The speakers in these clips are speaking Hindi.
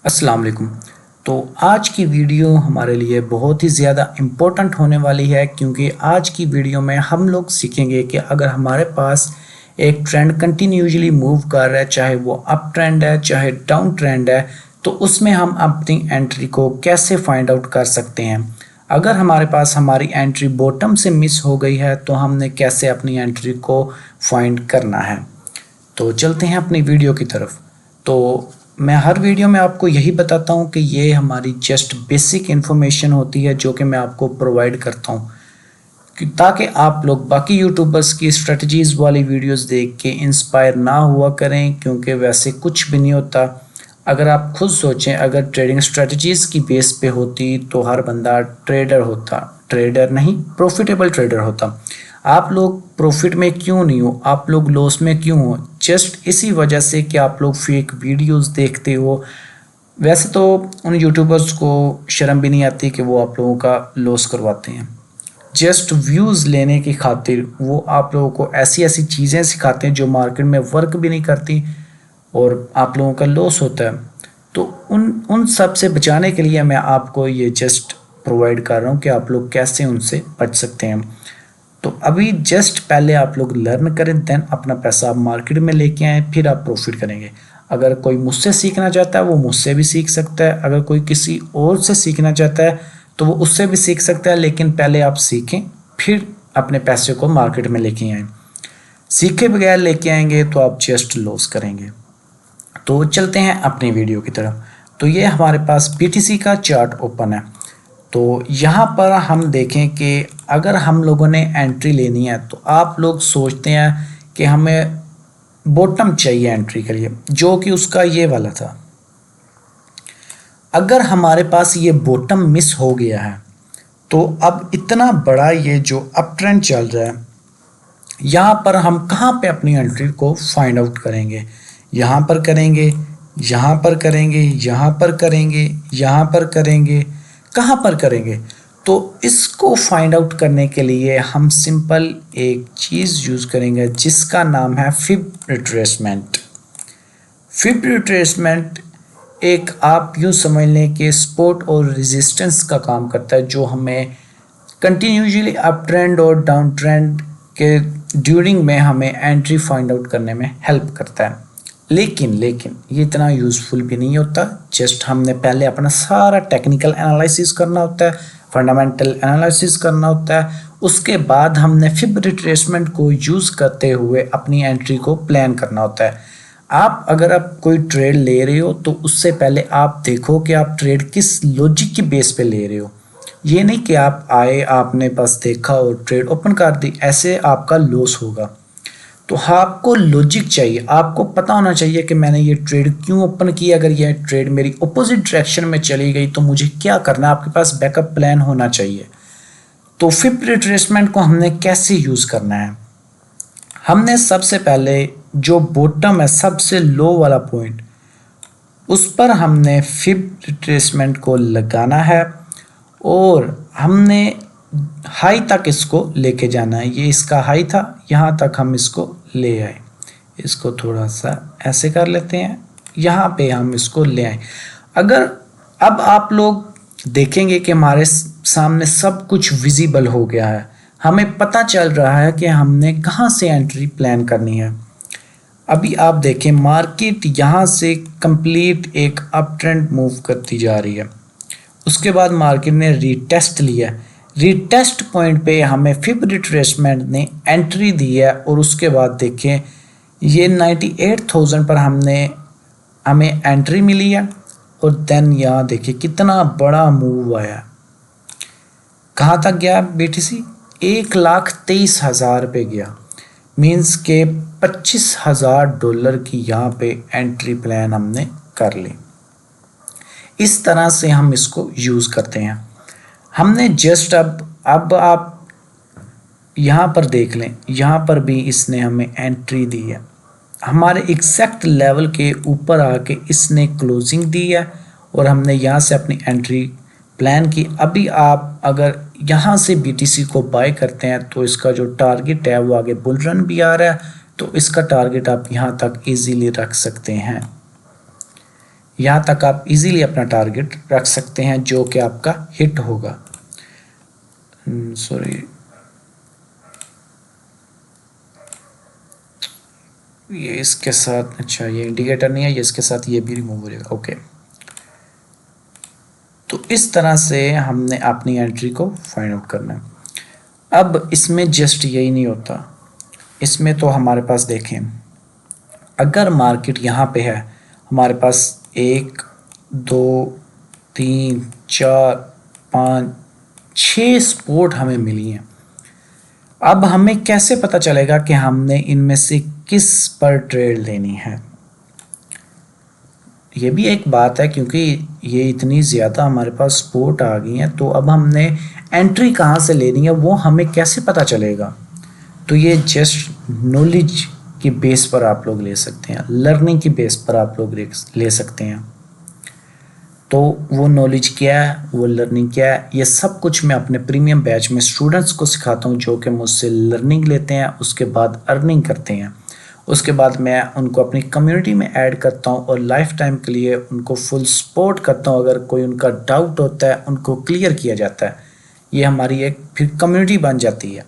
अस्सलाम वालेकुम। तो आज की वीडियो हमारे लिए बहुत ही ज़्यादा इम्पोर्टेंट होने वाली है, क्योंकि आज की वीडियो में हम लोग सीखेंगे कि अगर हमारे पास एक ट्रेंड कंटिन्यूसली मूव कर रहा है, चाहे वो अप ट्रेंड है चाहे डाउन ट्रेंड है, तो उसमें हम अपनी एंट्री को कैसे फाइंड आउट कर सकते हैं। अगर हमारे पास हमारी एंट्री बॉटम से मिस हो गई है तो हमने कैसे अपनी एंट्री को फाइंड करना है। तो चलते हैं अपनी वीडियो की तरफ। तो मैं हर वीडियो में आपको यही बताता हूँ कि ये हमारी जस्ट बेसिक इन्फॉर्मेशन होती है जो कि मैं आपको प्रोवाइड करता हूँ, ताकि आप लोग बाकी यूट्यूबर्स की स्ट्रेटजीज़ वाली वीडियोस देख के इंस्पायर ना हुआ करें, क्योंकि वैसे कुछ भी नहीं होता। अगर आप खुद सोचें, अगर ट्रेडिंग स्ट्रेटजीज़ की बेस पे होती तो हर बंदा ट्रेडर होता, ट्रेडर नहीं प्रॉफिटेबल ट्रेडर होता। आप लोग प्रॉफिट में क्यों नहीं हो, आप लोग लॉस में क्यों हो? जस्ट इसी वजह से कि आप लोग फेक वीडियोस देखते हो। वैसे तो उन यूट्यूबर्स को शर्म भी नहीं आती कि वो आप लोगों का लॉस करवाते हैं। जस्ट व्यूज़ लेने की खातिर वो आप लोगों को ऐसी ऐसी चीज़ें सिखाते हैं जो मार्केट में वर्क भी नहीं करती और आप लोगों का लॉस होता है। तो उन उन सब से बचाने के लिए मैं आपको ये जस्ट प्रोवाइड कर रहा हूँ कि आप लोग कैसे उनसे बच सकते हैं। तो अभी जस्ट पहले आप लोग लर्न करें, देन अपना पैसा आप मार्केट में लेके आएँ, फिर आप प्रॉफिट करेंगे। अगर कोई मुझसे सीखना चाहता है वो मुझसे भी सीख सकता है, अगर कोई किसी और से सीखना चाहता है तो वो उससे भी सीख सकता है, लेकिन पहले आप सीखें फिर अपने पैसे को मार्केट में लेके आएँ। सीखे बगैर लेके आएंगे तो आप जस्ट लॉस करेंगे। तो चलते हैं अपनी वीडियो की तरफ। तो ये हमारे पास BTC का चार्ट ओपन है। तो यहाँ पर हम देखें कि अगर हम लोगों ने एंट्री लेनी है तो आप लोग सोचते हैं कि हमें बॉटम चाहिए एंट्री के लिए, जो कि उसका ये वाला था। अगर हमारे पास ये बॉटम मिस हो गया है तो अब इतना बड़ा ये जो अप ट्रेंड चल रहा है, यहाँ पर हम कहाँ पे अपनी एंट्री को फाइंड आउट करेंगे? यहाँ पर करेंगे, यहाँ पर करेंगे, यहाँ पर करेंगे, यहाँ पर करेंगे, कहाँ पर करेंगे? तो इसको फाइंड आउट करने के लिए हम सिंपल एक चीज़ यूज़ करेंगे जिसका नाम है फिब रिट्रेसमेंट। फिब रिट्रेसमेंट एक आप यूँ समझ लें कि सपोर्ट और रेजिस्टेंस का काम करता है, जो हमें कंटिन्यूसली अप ट्रेंड और डाउन ट्रेंड के ड्यूरिंग में हमें एंट्री फाइंड आउट करने में हेल्प करता है। लेकिन ये इतना यूज़फुल भी नहीं होता। जस्ट हमने पहले अपना सारा टेक्निकल एनालिसिस करना होता है, फंडामेंटल एनालिसिस करना होता है, उसके बाद हमने फिब रिट्रेसमेंट को यूज़ करते हुए अपनी एंट्री को प्लान करना होता है। अगर आप कोई ट्रेड ले रहे हो तो उससे पहले आप देखो कि आप ट्रेड किस लॉजिक की बेस पे ले रहे हो। ये नहीं कि आप आए, आपने बस देखा और ट्रेड ओपन कर दी, ऐसे आपका लॉस होगा। तो आपको लॉजिक चाहिए, आपको पता होना चाहिए कि मैंने ये ट्रेड क्यों ओपन किया। अगर ये ट्रेड मेरी अपोजिट डायरेक्शन में चली गई तो मुझे क्या करना है, आपके पास बैकअप प्लान होना चाहिए। तो फिब रिट्रेसमेंट को हमने कैसे यूज़ करना है? हमने सबसे पहले जो बॉटम है, सबसे लो वाला पॉइंट, उस पर हमने फिब रिट्रेसमेंट को लगाना है और हमने हाई तक इसको लेके जाना है। ये इसका हाई था, यहाँ तक हम इसको ले आए। इसको थोड़ा सा ऐसे कर लेते हैं, यहाँ पे हम इसको ले आए। अगर अब आप लोग देखेंगे कि हमारे सामने सब कुछ विजिबल हो गया है, हमें पता चल रहा है कि हमने कहाँ से एंट्री प्लान करनी है। अभी आप देखें, मार्केट यहाँ से कंप्लीट एक अप ट्रेंड मूव करती जा रही है। उसके बाद मार्केट ने रीटेस्ट लिया, रीटेस्ट पॉइंट पे हमें फिब रिट्रेसमेंट ने एंट्री दी है और उसके बाद देखें ये 98,000 पर हमें एंट्री मिली है और देन यहाँ देखिए कितना बड़ा मूव आया। कहाँ तक गया BTC? $1,23,000 पे गया। मीन्स के $25,000 की यहाँ पे एंट्री प्लान हमने कर ली। इस तरह से हम इसको यूज़ करते हैं। हमने जस्ट अब आप यहाँ पर देख लें, यहाँ पर भी इसने हमें एंट्री दी है, हमारे एग्जैक्ट लेवल के ऊपर आके इसने क्लोजिंग दी है और हमने यहाँ से अपनी एंट्री प्लान की। अभी आप अगर यहाँ से BTC को बाय करते हैं तो इसका जो टारगेट है वो आगे बुल रन भी आ रहा है, तो इसका टारगेट आप यहाँ तक इजीली रख सकते हैं। यहाँ तक आप इजीली अपना टारगेट रख सकते हैं जो कि आपका हिट होगा। सॉरी, ये इसके साथ, अच्छा ये इंडिकेटर नहीं है, ये इसके साथ ये भी रिमूव हो जाएगा। ओके, तो इस तरह से हमने अपनी एंट्री को फाइंड आउट करना है। अब इसमें जस्ट यही नहीं होता, इसमें तो हमारे पास देखें, अगर मार्केट यहाँ पे है, हमारे पास 1 2 3 4 5 6 सपोर्ट हमें मिली हैं। अब हमें कैसे पता चलेगा कि हमने इनमें से किस पर ट्रेड लेनी है? ये भी एक बात है, क्योंकि ये इतनी ज़्यादा हमारे पास सपोर्ट आ गई हैं, तो अब हमने एंट्री कहाँ से लेनी है वो हमें कैसे पता चलेगा? तो ये जस्ट नॉलेज की बेस पर आप लोग ले सकते हैं, लर्निंग की बेस पर आप लोग ले सकते हैं। तो वो नॉलेज क्या है, वो लर्निंग क्या है, ये सब कुछ मैं अपने प्रीमियम बैच में स्टूडेंट्स को सिखाता हूँ जो कि मुझसे लर्निंग लेते हैं, उसके बाद अर्निंग करते हैं। उसके बाद मैं उनको अपनी कम्युनिटी में ऐड करता हूँ और लाइफ टाइम के लिए उनको फुल सपोर्ट करता हूँ। अगर कोई उनका डाउट होता है उनको क्लियर किया जाता है। ये हमारी एक फिर कम्युनिटी बन जाती है।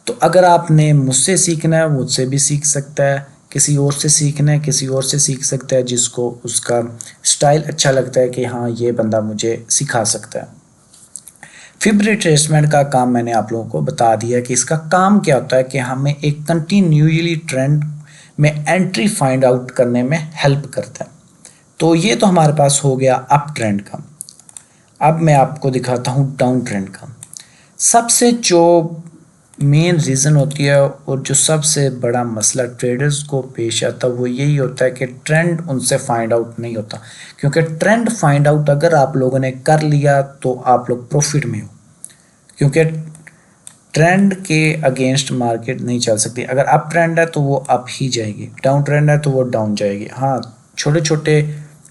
तो अगर आपने मुझसे सीखना है, मुझसे भी सीख सकता है, किसी और से सीखना है, किसी और से सीख सकता है जिसको उसका स्टाइल अच्छा लगता है कि हाँ ये बंदा मुझे सिखा सकता है। फिब रिट्रेसमेंट का काम मैंने आप लोगों को बता दिया कि इसका काम क्या होता है, कि हमें एक कंटिन्यूअली ट्रेंड में एंट्री फाइंड आउट करने में हेल्प करता है। तो ये तो हमारे पास हो गया अप ट्रेंड का। अब मैं आपको दिखाता हूँ डाउन ट्रेंड का। सबसे जो मेन रीज़न होती है और जो सबसे बड़ा मसला ट्रेडर्स को पेश आता है वो यही होता है कि ट्रेंड उनसे फाइंड आउट नहीं होता। क्योंकि ट्रेंड फाइंड आउट अगर आप लोगों ने कर लिया तो आप लोग प्रॉफिट में हो, क्योंकि ट्रेंड के अगेंस्ट मार्केट नहीं चल सकती। अगर अप ट्रेंड है तो वो अप ही जाएगी, डाउन ट्रेंड है तो वो डाउन जाएगी। हाँ, छोटे छोटे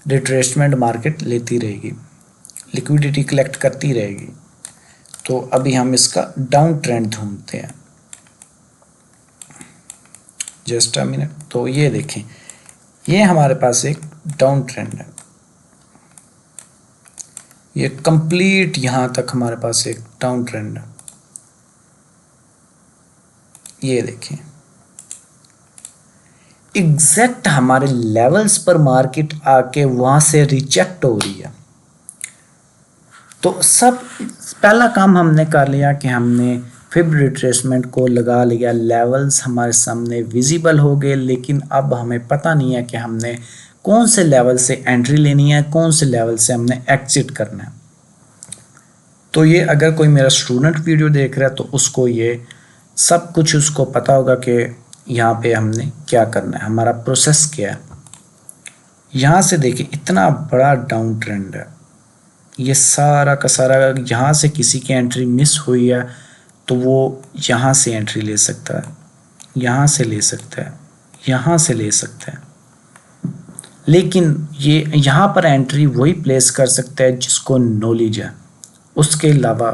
रिट्रेसमेंट मार्केट लेती रहेगी, लिक्विडिटी कलेक्ट करती रहेगी। तो अभी हम इसका डाउन ट्रेंड ढूंढते हैं, जस्ट अ मिनट। तो ये देखें, ये हमारे पास एक डाउन ट्रेंड है, ये कंप्लीट यहाँ तक हमारे पास एक डाउन ट्रेंड है। ये देखें, एग्जैक्ट हमारे लेवल्स पर मार्केट आके वहां से रिजेक्ट हो रही है। तो सब पहला काम हमने कर लिया कि हमने फिब रिट्रेसमेंट को लगा लिया, लेवल्स हमारे सामने विजिबल हो गए, लेकिन अब हमें पता नहीं है कि हमने कौन से लेवल से एंट्री लेनी है, कौन से लेवल से हमने एग्जिट करना है। तो ये अगर कोई मेरा स्टूडेंट वीडियो देख रहा है तो उसको ये सब कुछ उसको पता होगा कि यहाँ पे हमने क्या करना है, हमारा प्रोसेस क्या है। यहाँ से देखिए, इतना बड़ा डाउन ट्रेंड है, ये सारा का सारा। यहाँ से किसी की एंट्री मिस हुई है तो वो यहाँ से एंट्री ले सकता है, यहाँ से ले सकता है, यहाँ से ले सकता है। लेकिन ये यहाँ पर एंट्री वही प्लेस कर सकता है जिसको नॉलेज है, उसके अलावा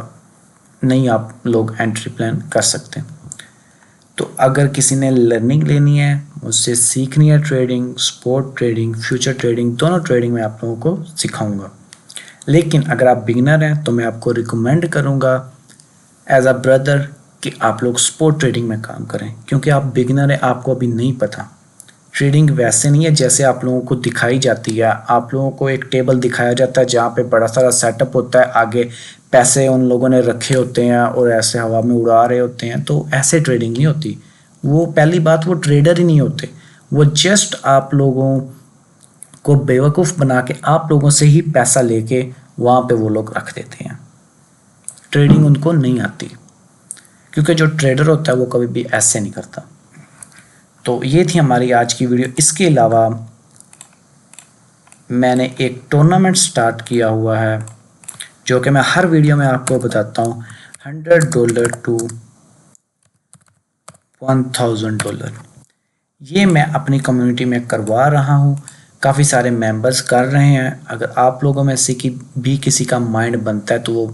नहीं आप लोग एंट्री प्लान कर सकते। तो अगर किसी ने लर्निंग लेनी है, मुझसे सीखनी है trading, spot trading, future trading, दोनों ट्रेडिंग मैं आप लोगों को सिखाऊंगा। लेकिन अगर आप बिगिनर हैं तो मैं आपको रिकमेंड करूंगा एज अ ब्रदर कि आप लोग स्पॉट ट्रेडिंग में काम करें, क्योंकि आप बिगिनर हैं, आपको अभी नहीं पता। ट्रेडिंग वैसे नहीं है जैसे आप लोगों को दिखाई जाती है। आप लोगों को एक टेबल दिखाया जाता है जहाँ पे बड़ा सारा सेटअप होता है, आगे पैसे उन लोगों ने रखे होते हैं और ऐसे हवा में उड़ा रहे होते हैं। तो ऐसे ट्रेडिंग नहीं होती। वो पहली बात, वो ट्रेडर ही नहीं होते, वो जस्ट आप लोगों को बेवकूफ़ बना के आप लोगों से ही पैसा लेके वहाँ पे वो लोग रख देते हैं। ट्रेडिंग उनको नहीं आती, क्योंकि जो ट्रेडर होता है वो कभी भी ऐसे नहीं करता। तो ये थी हमारी आज की वीडियो। इसके अलावा मैंने एक टूर्नामेंट स्टार्ट किया हुआ है जो कि मैं हर वीडियो में आपको बताता हूँ, $100 टू $1000। ये मैं अपनी कम्युनिटी में करवा रहा हूँ, काफ़ी सारे मेंबर्स कर रहे हैं। अगर आप लोगों में से भी किसी का माइंड बनता है तो वो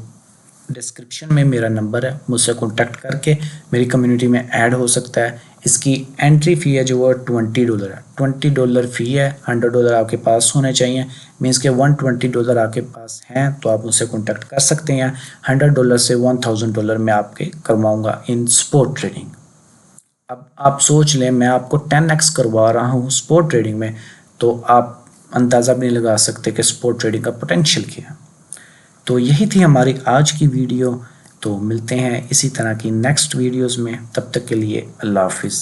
डिस्क्रिप्शन में मेरा नंबर है, मुझसे कॉन्टैक्ट करके मेरी कम्युनिटी में ऐड हो सकता है। इसकी एंट्री फ़ी है जो वो $20 है। $20 फ़ी है, $100 आपके पास होने चाहिए। मीन्स के $120 आपके पास हैं तो आप उनसे कॉन्टैक्ट कर सकते हैं। $100 से $1000 में आपके करवाऊँगा इन स्पोर्ट ट्रेडिंग। अब आप सोच लें, मैं आपको 10x करवा रहा हूँ स्पोर्ट ट्रेडिंग में, तो आप अंदाज़ा भी नहीं लगा सकते कि स्पोर्ट ट्रेडिंग का पोटेंशियल क्या है। तो यही थी हमारी आज की वीडियो। तो मिलते हैं इसी तरह की नेक्स्ट वीडियोस में, तब तक के लिए अल्लाह हाफिज़।